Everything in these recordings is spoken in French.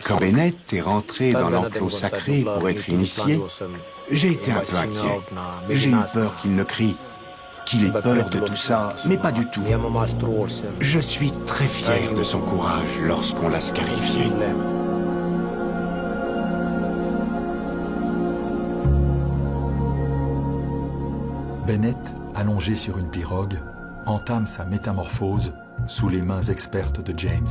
Quand Bennett est rentré dans l'enclos sacré pour être initié, j'ai été un peu inquiet. J'ai eu peur qu'il ne crie, qu'il ait peur de tout ça, mais pas du tout. Je suis très fier de son courage lorsqu'on l'a scarifié. Bennett, allongé sur une pirogue, entame sa métamorphose sous les mains expertes de James.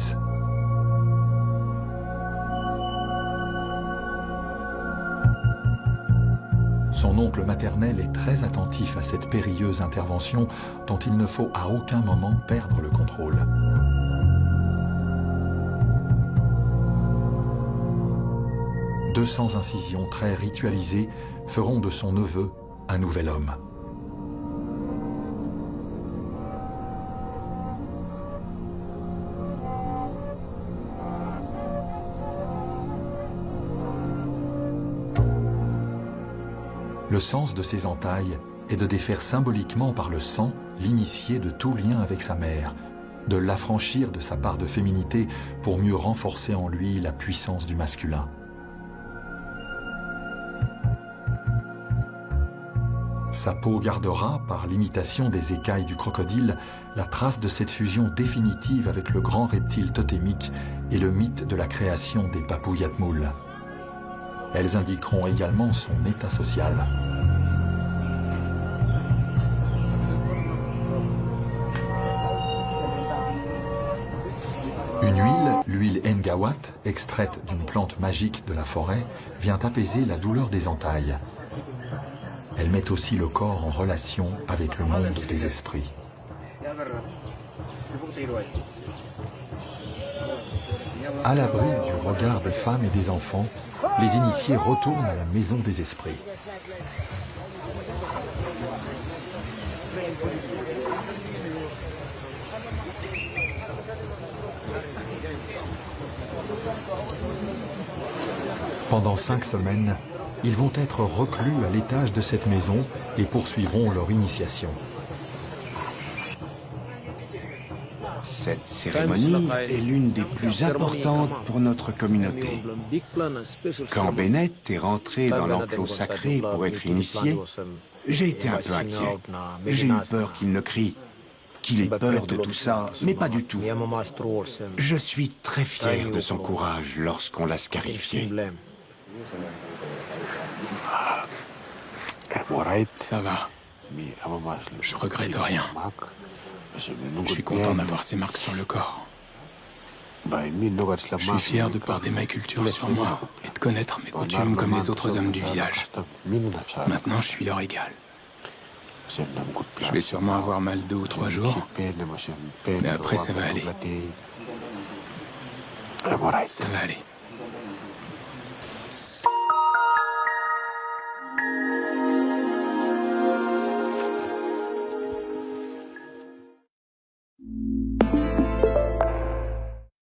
Son oncle maternel est très attentif à cette périlleuse intervention dont il ne faut à aucun moment perdre le contrôle. « 200 incisions très ritualisées feront de son neveu un nouvel homme. Le sens de ces entailles est de défaire symboliquement par le sang l'initié de tout lien avec sa mère, de l'affranchir de sa part de féminité pour mieux renforcer en lui la puissance du masculin. Sa peau gardera, par l'imitation des écailles du crocodile, la trace de cette fusion définitive avec le grand reptile totémique et le mythe de la création des papouillatmoules. Elles indiqueront également son état social. Une huile, l'huile Ngawat, extraite d'une plante magique de la forêt, vient apaiser la douleur des entailles. Elle met aussi le corps en relation avec le monde des esprits. À l'abri du regard des femmes et des enfants, les initiés retournent à la maison des esprits. Pendant 5 semaines, ils vont être reclus à l'étage de cette maison et poursuivront leur initiation. Cette cérémonie est l'une des plus importantes pour notre communauté. Quand Bennett est rentré dans l'enclos sacré pour être initié, j'ai été un peu inquiet. J'ai eu peur qu'il ne crie, qu'il ait peur de tout ça, mais pas du tout. Je suis très fier de son courage lorsqu'on l'a scarifié. Ça va. Je regrette rien. Je suis content d'avoir ces marques sur le corps. Je suis fier de porter ma culture sur moi et de connaître mes coutumes comme les autres hommes du village. Maintenant, je suis leur égal. Je vais sûrement avoir mal 2 ou 3 jours, mais après, ça va aller. Ça va aller.